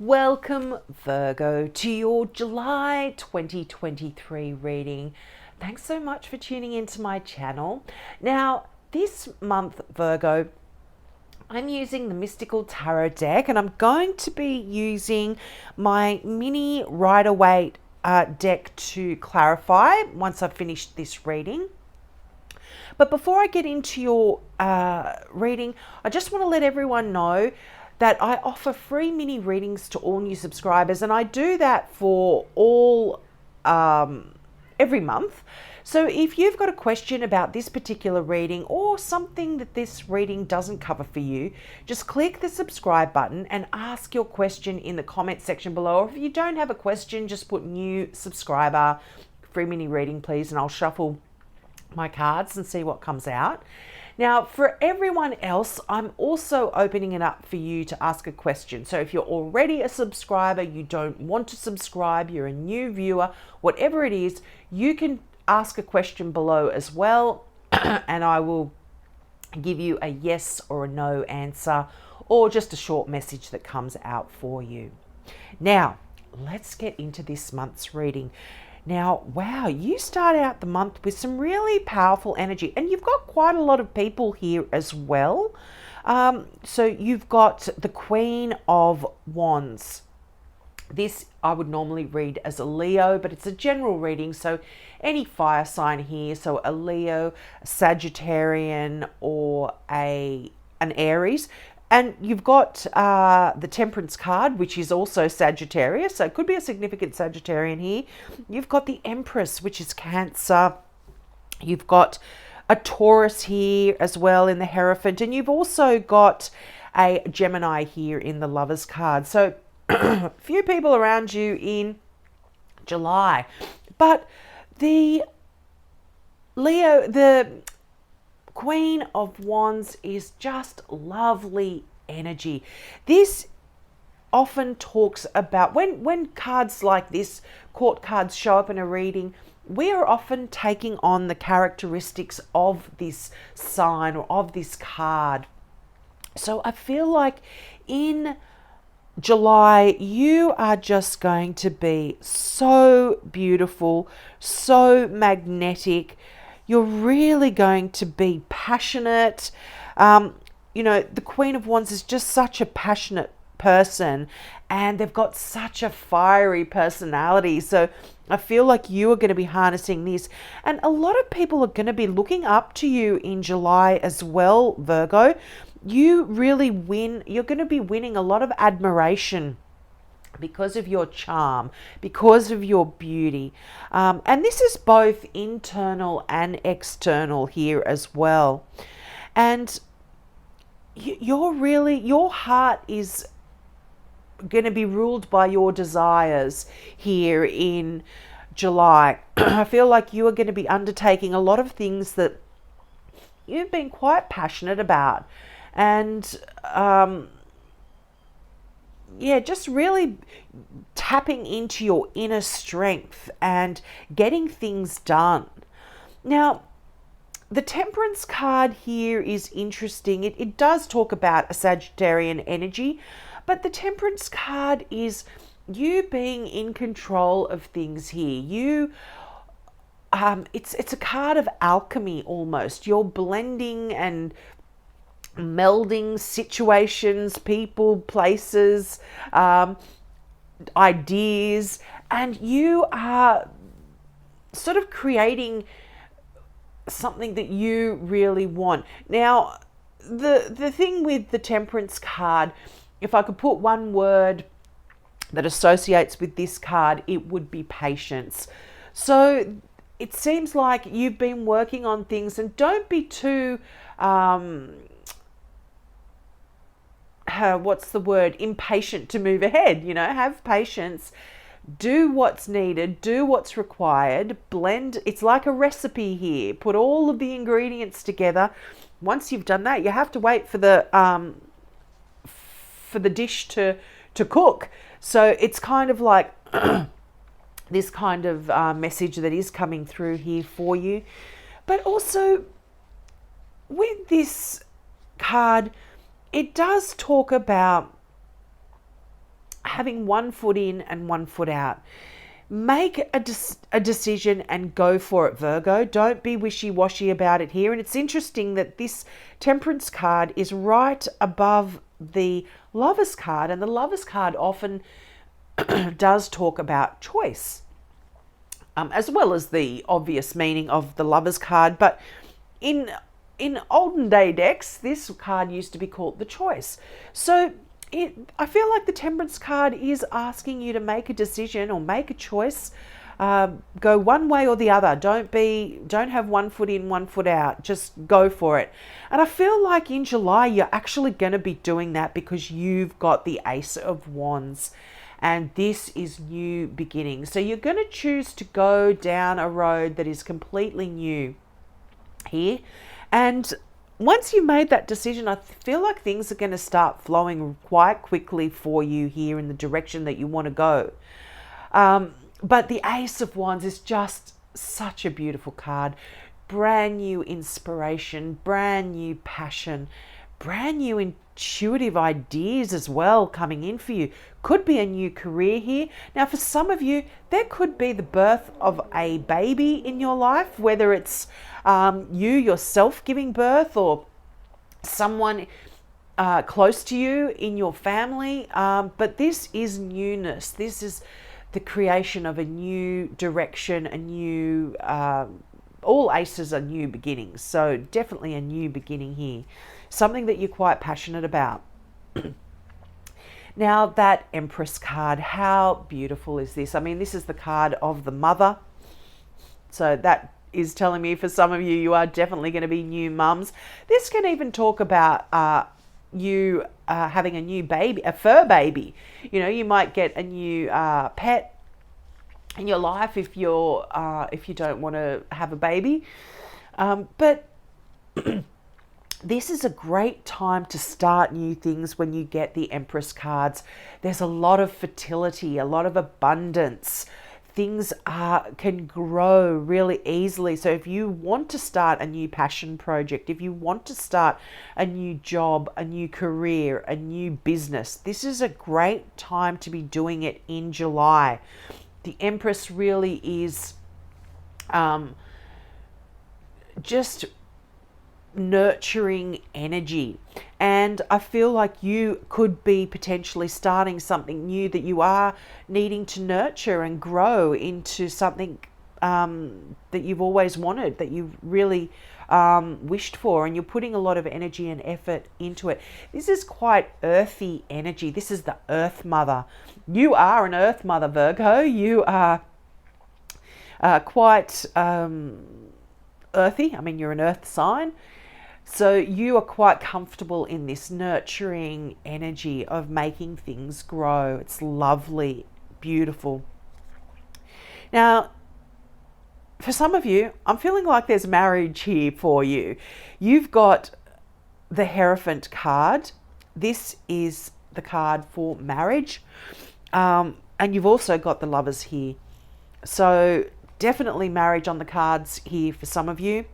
Welcome, Virgo, to your July 2023 reading. Thanks so much for tuning into my channel. Now, this month, Virgo, I'm using the Mystical Tarot deck, and I'm going to be using my mini Rider-Waite deck to clarify once I've finished this reading. But before I get into your reading, I just want to let everyone know that I offer free mini readings to all new subscribers, and I do that for all every month. So if you've got a question about this particular reading or something that this reading doesn't cover for you, just click the subscribe button and ask your question in the comment section below. Or if you don't have a question, just put new subscriber, free mini reading please, and I'll shuffle my cards and see what comes out. Now, for everyone else, I'm also opening it up for you to ask a question. So if you're already a subscriber, you don't want to subscribe, you're a new viewer, whatever it is, you can ask a question below as well, and I will give you a yes or a no answer, or just a short message that comes out for you. Now, let's get into this month's reading. Now, wow, you start out the month with some really powerful energy, and you've got quite a lot of people here as well. So you've got the Queen of Wands. This I would normally read as a Leo, but it's a general reading, so any fire sign here, so a Leo, a Sagittarian, or an Aries. And you've got the Temperance card, which is also Sagittarius, so it could be a significant Sagittarian here. You've got the Empress, which is Cancer. You've got a Taurus here as well in the Hierophant, and you've also got a Gemini here in the Lovers card. So a few people around you in July. But the Leo, the Queen of Wands is just lovely energy. This often talks about when cards like this, court cards, show up in a reading, we are often taking on the characteristics of this sign or of this card. So I feel like in July, you are just going to be so beautiful, so magnetic. You're really going to be passionate. You know, the Queen of Wands is just such a passionate person, and they've got such a fiery personality. So I feel like you are going to be harnessing this. And a lot of people are going to be looking up to you in July as well, Virgo. You really win. You're going to be winning a lot of admiration because of your charm, because of your beauty. And this is both internal and external here as well. And your heart is going to be ruled by your desires here in July. I feel like you are going to be undertaking a lot of things that you've been quite passionate about. And yeah, just really tapping into your inner strength and getting things done. Now, the Temperance card here is interesting. It does talk about a Sagittarian energy, but the Temperance card is you being in control of things here. You it's a card of alchemy almost. You're blending and melding situations, people, places, ideas, and you are sort of creating something that you really want. Now, the thing with the Temperance card, if I could put one word that associates with this card, it would be patience. So it seems like you've been working on things, and don't be too what's the word, impatient to move ahead. You know, have patience, do what's needed, do what's required, blend. It's like a recipe here. Put all of the ingredients together. Once you've done that, you have to wait for the dish to cook. So it's kind of like this kind of message that is coming through here for you. But also with this card, it does talk about having one foot in and one foot out. Make a decision and go for it, Virgo. Don't be wishy-washy about it here. And it's interesting that this Temperance card is right above the Lovers card, and the Lovers card often does talk about choice, as well as the obvious meaning of the Lovers card. But in olden day decks, this card used to be called the Choice. So I feel like the Temperance card is asking you to make a decision or make a choice. Go one way or the other. Don't have one foot in, one foot out. Just go for it. And I feel like in July, you're actually going to be doing that because you've got the Ace of Wands. And this is new beginnings. So you're going to choose to go down a road that is completely new here. And once you made that decision, I feel like things are going to start flowing quite quickly for you here in the direction that you want to go. But the Ace of Wands is just such a beautiful card. Brand new inspiration, brand new passion, brand new intuitive ideas as well coming in for you. Could be a new career here. Now, for some of you, there could be the birth of a baby in your life, whether it's you yourself giving birth or someone close to you in your family. But this is newness. This is the creation of a new direction, a new, all aces are new beginnings. So definitely a new beginning here. Something that you're quite passionate about. Now that Empress card, how beautiful is this? I mean, this is the card of the mother. So that is telling me for some of you, you are definitely going to be new mums. This can even talk about you having a new baby, a fur baby. You know, you might get a new pet in your life if you don't want to have a baby. But this is a great time to start new things when you get the Empress cards. There's a lot of fertility, a lot of abundance. Things can grow really easily. So if you want to start a new passion project, if you want to start a new job, a new career, a new business, this is a great time to be doing it in July. The Empress really is just nurturing energy, and I feel like you could be potentially starting something new that you are needing to nurture and grow into something that you've always wanted, that you've really wished for, and you're putting a lot of energy and effort into it. This is quite earthy energy. This is the Earth Mother. You are an Earth Mother, Virgo. You are quite earthy. I mean, you're an Earth sign. So you are quite comfortable in this nurturing energy of making things grow. It's lovely, beautiful. Now, for some of you, I'm feeling like there's marriage here for you. You've got the Hierophant card. This is the card for marriage. And you've also got the Lovers here. So definitely marriage on the cards here for some of you.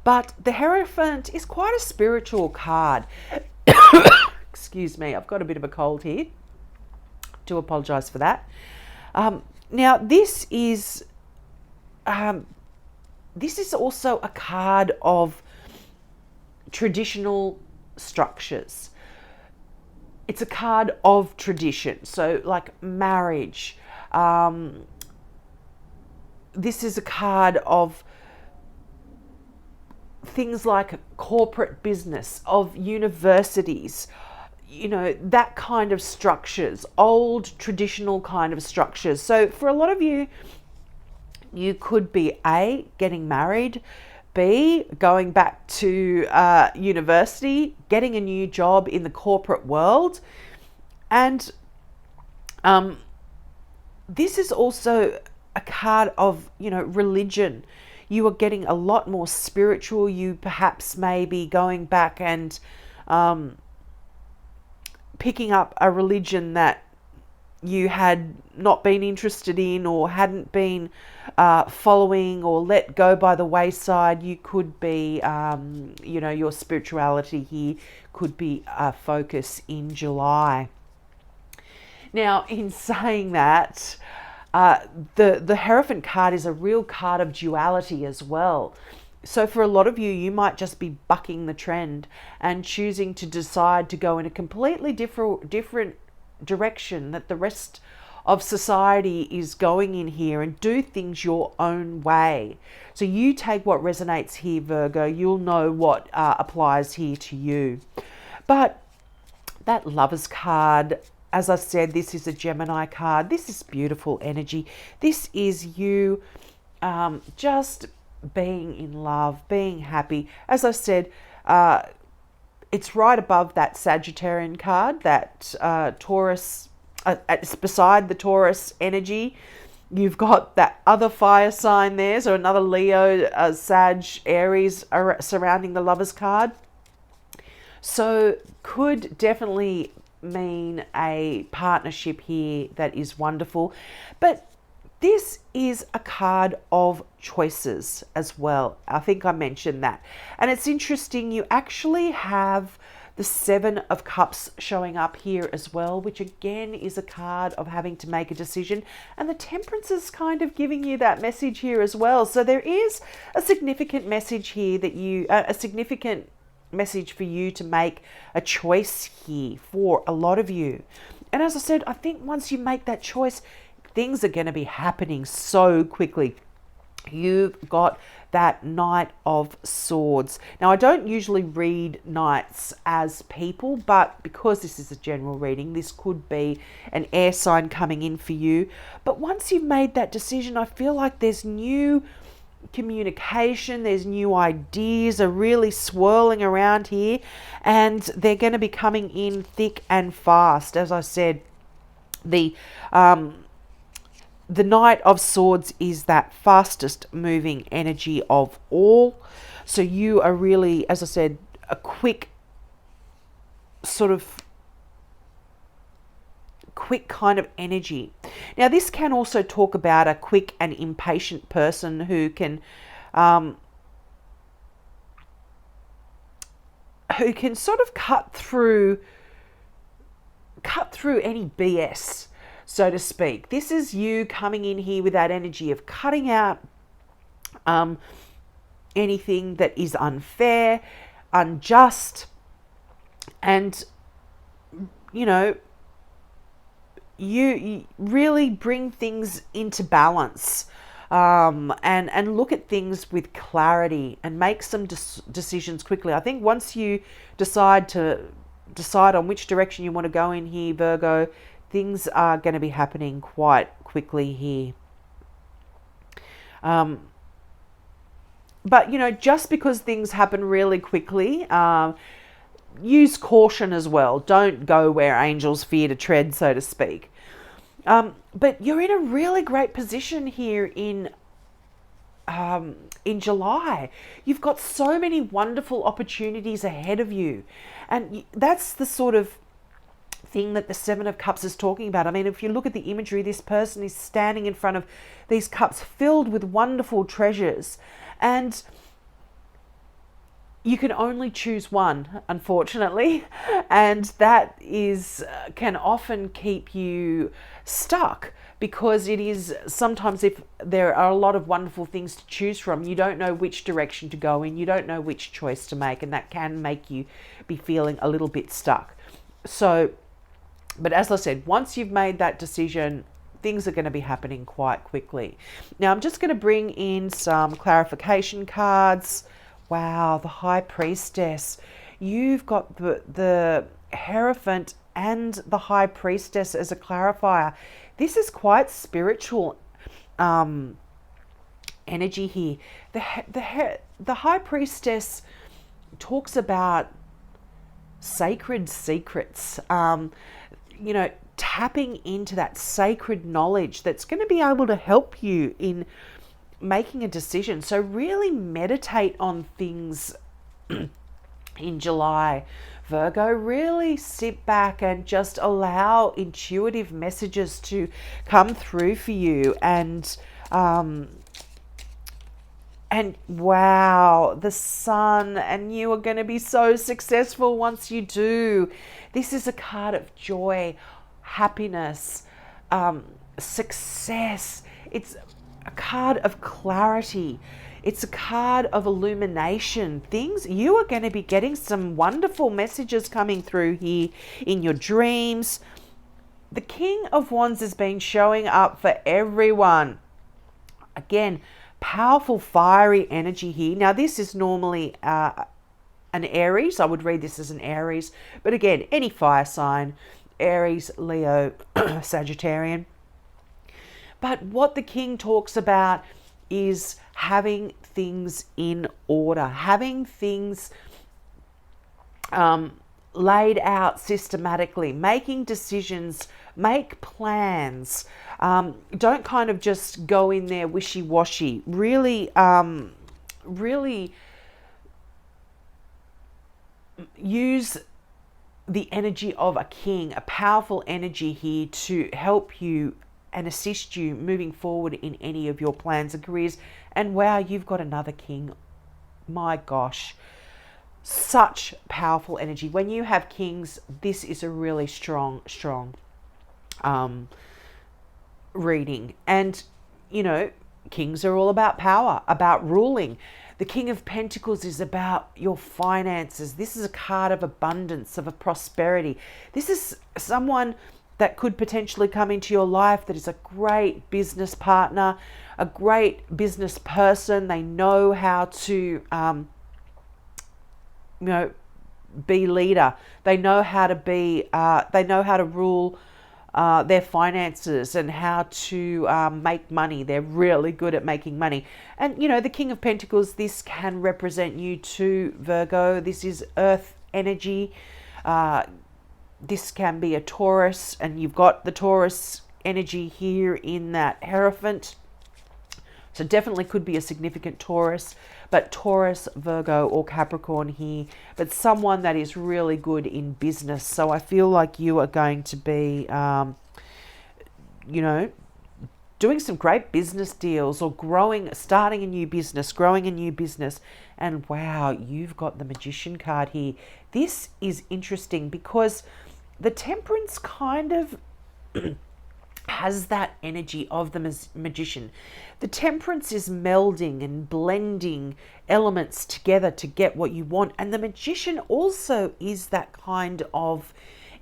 But the Hierophant is quite a spiritual card. Excuse me, I've got a bit of a cold here. Do apologise for that. Now, this is also a card of traditional structures. It's a card of tradition, so like marriage. This is a card of things like corporate business, of universities, you know, that kind of structures, old traditional kind of structures. So for a lot of you, you could be A, getting married, B, going back to university, getting a new job in the corporate world. And this is also a card of, you know, religion. You are getting a lot more spiritual. You perhaps may be going back and picking up a religion that you had not been interested in or hadn't been following or let go by the wayside. You could be, you know, your spirituality here could be a focus in July. Now, in saying that, the Hierophant card is a real card of duality as well. So for a lot of you, you might just be bucking the trend and choosing to decide to go in a completely different direction that the rest of society is going in here, and do things your own way. So you take what resonates here, Virgo. You'll know what applies here to you. But that Lovers card, as I said, this is a Gemini card. This is beautiful energy. This is you just being in love, being happy. As I said, it's right above that Sagittarian card, that Taurus, it's beside the Taurus energy. You've got that other fire sign there, so another Leo, Sag, Aries surrounding the Lovers card. So could definitely mean a partnership here that is wonderful. But this is a card of choices as well. I think I mentioned that. And it's interesting, you actually have the Seven of Cups showing up here as well, which again is a card of having to make a decision. And the Temperance is kind of giving you that message here as well. So there is a significant message here that a significant message for you to make a choice here for a lot of you. And as I said, I think once you make that choice, things are going to be happening so quickly. You've got that Knight of Swords. Now, I don't usually read knights as people, but because this is a general reading, this could be an air sign coming in for you. But once you've made that decision, I feel like there's new communication, there's new ideas are really swirling around here, and they're going to be coming in thick and fast. As I said, the Knight of Swords is that fastest moving energy of all. So you are really, as I said, a quick kind of energy. Now, this can also talk about a quick and impatient person who can sort of cut through any BS, so to speak. This is you coming in here with that energy of cutting out anything that is unfair, unjust, and you really bring things into balance, and look at things with clarity and make some decisions quickly. I think once you decide on which direction you want to go in here, Virgo, things are going to be happening quite quickly here. But just because things happen really quickly, use caution as well. Don't go where angels fear to tread, so to speak. But you're in a really great position here in July. You've got so many wonderful opportunities ahead of you. And that's the sort of thing that the Seven of Cups is talking about. I mean, if you look at the imagery, this person is standing in front of these cups filled with wonderful treasures. And you can only choose one, unfortunately, and that can often keep you stuck, because it is sometimes, if there are a lot of wonderful things to choose from, you don't know which direction to go in, you don't know which choice to make, and that can make you be feeling a little bit stuck. So, but as I said, once you've made that decision, things are going to be happening quite quickly. Now, I'm just going to bring in some clarification cards. Wow, the High Priestess. You've got the Hierophant and the High Priestess as a clarifier. This is quite spiritual energy here. The High Priestess talks about sacred secrets, tapping into that sacred knowledge that's going to be able to help you in making a decision. So really meditate on things in July, Virgo. Really sit back and just allow intuitive messages to come through for you. And wow, the Sun, and you are going to be so successful once you do. This is a card of joy, happiness, success. It's a card of clarity. It's a card of illumination. Things, you are going to be getting some wonderful messages coming through here in your dreams. The King of Wands has been showing up for everyone. Again, powerful fiery energy here. Now, this is normally an Aries. I would read this as an Aries. But again, any fire sign, Aries, Leo, Sagittarian. But what the King talks about is having things in order, having things laid out systematically, making decisions, make plans. Don't kind of just go in there wishy-washy. Really, really use the energy of a king, a powerful energy here to help you and assist you moving forward in any of your plans and careers. And wow, you've got another king. My gosh, such powerful energy. When you have kings, this is a really strong reading. And, you know, kings are all about power, about ruling. The King of Pentacles is about your finances. This is a card of abundance, of a prosperity. This is someone that could potentially come into your life that is a great business partner, a great business person. They know how to, be leader. They know how to be. They know how to rule their finances and how to make money. They're really good at making money. And you know, the King of Pentacles. This can represent you too, Virgo. This is Earth energy. This can be a Taurus, and you've got the Taurus energy here in that Hierophant. So definitely could be a significant Taurus, but Taurus, Virgo, or Capricorn here, but someone that is really good in business. So I feel like you are going to be, doing some great business deals or starting a new business, growing a new business. And wow, you've got the Magician card here. This is interesting because the Temperance kind of has that energy of the Magician. The Temperance is melding and blending elements together to get what you want. And the Magician also is that kind of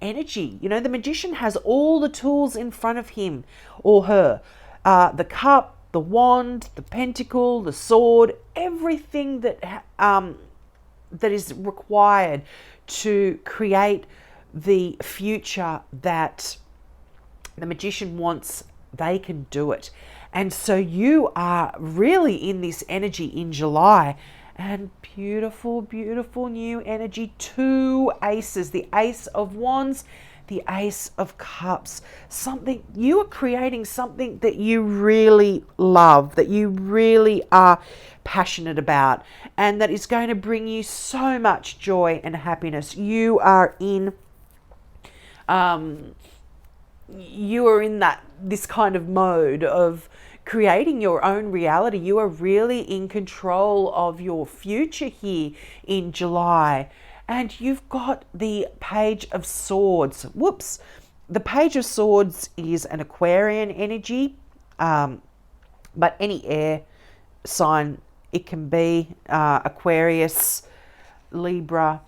energy. You know, the Magician has all the tools in front of him or her. The cup, the wand, the pentacle, the sword, everything that is required to create the future that the Magician wants, they can do it. And so you are really in this energy in July. And beautiful, beautiful new energy. 2 aces. The Ace of Wands, the Ace of Cups. Something, you are creating something that you really love, that you really are passionate about, and that is going to bring you so much joy and happiness. You are in this kind of mode of creating your own reality. You are really in control of your future here in July. And you've got the Page of Swords. Whoops. The Page of Swords is an Aquarian energy, but any air sign. It can be Aquarius, Libra,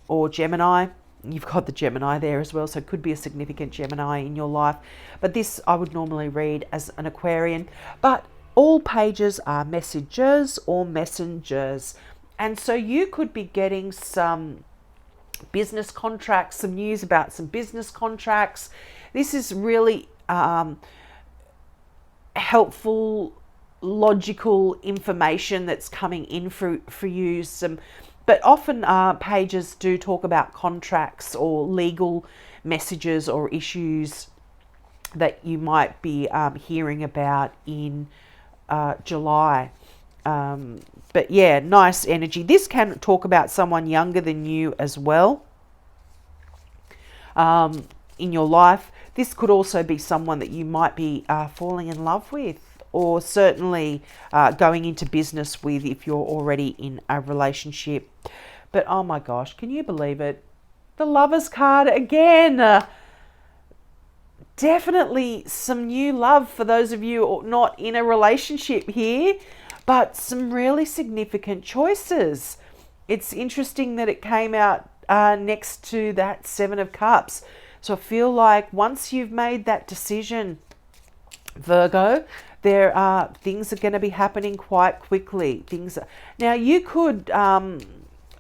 or Gemini. You've got the Gemini there as well, so it could be a significant Gemini in your life. But this I would normally read as an Aquarian. But all pages are messages or messengers. And so you could be getting some business contracts, some news about some business contracts. This is really helpful, logical information that's coming in for you. But often pages do talk about contracts or legal messages or issues that you might be hearing about in July. But yeah, nice energy. This can talk about someone younger than you as well in your life. This could also be someone that you might be falling in love with, or certainly going into business with if you're already in a relationship. But oh my gosh, can you believe it? The Lovers card again. definitely some new love for those of you not in a relationship here, but some really significant choices. It's interesting that it came out next to that Seven of Cups. So I feel like once you've made that decision, Virgo, there are things are going to be happening quite quickly. Now you could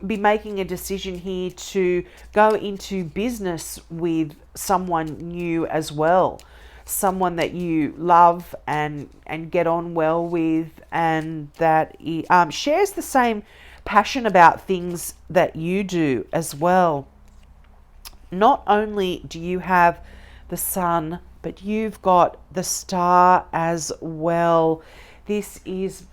be making a decision here to go into business with someone new as well, someone that you love and get on well with, and that shares the same passion about things that you do as well. Not only do you have the sun, but you've got the star as well. This is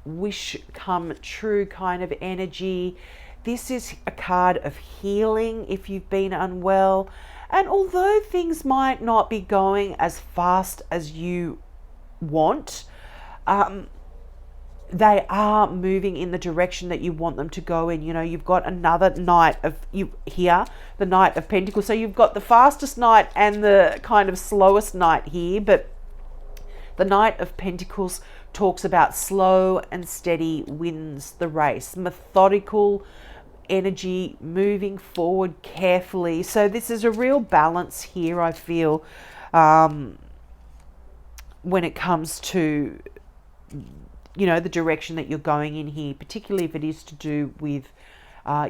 wish come true kind of energy. This is a card of healing if you've been unwell. And although things might not be going as fast as you want, they are moving in the direction that you want them to go in. You know, you've got another Knight of the Knight of Pentacles. So you've got the fastest Knight and the kind of slowest Knight here, but the Knight of Pentacles talks about slow and steady wins the race, methodical energy, moving forward carefully. So this is a real balance here, I feel, when it comes to, you know, the direction that you're going in here, particularly if it is to do with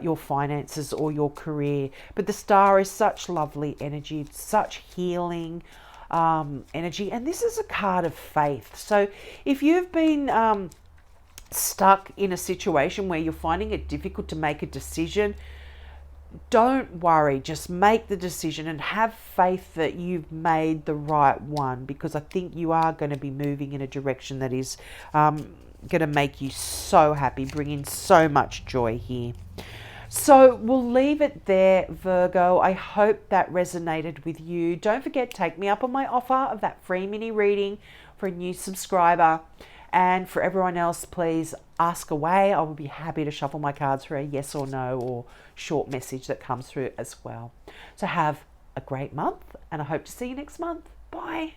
your finances or your career. But the star is such lovely energy, such healing energy. And this is a card of faith. So if you've been stuck in a situation where you're finding it difficult to make a decision, don't worry, just make the decision and have faith that you've made the right one, because I think you are going to be moving in a direction that is going to make you so happy, bring in so much joy here. So we'll leave it there, Virgo. I hope that resonated with you. Don't forget, take me up on my offer of that free mini reading for a new subscriber. And for everyone else, please ask away. I will be happy to shuffle my cards for a yes or no or short message that comes through as well. So have a great month, and I hope to see you next month. Bye.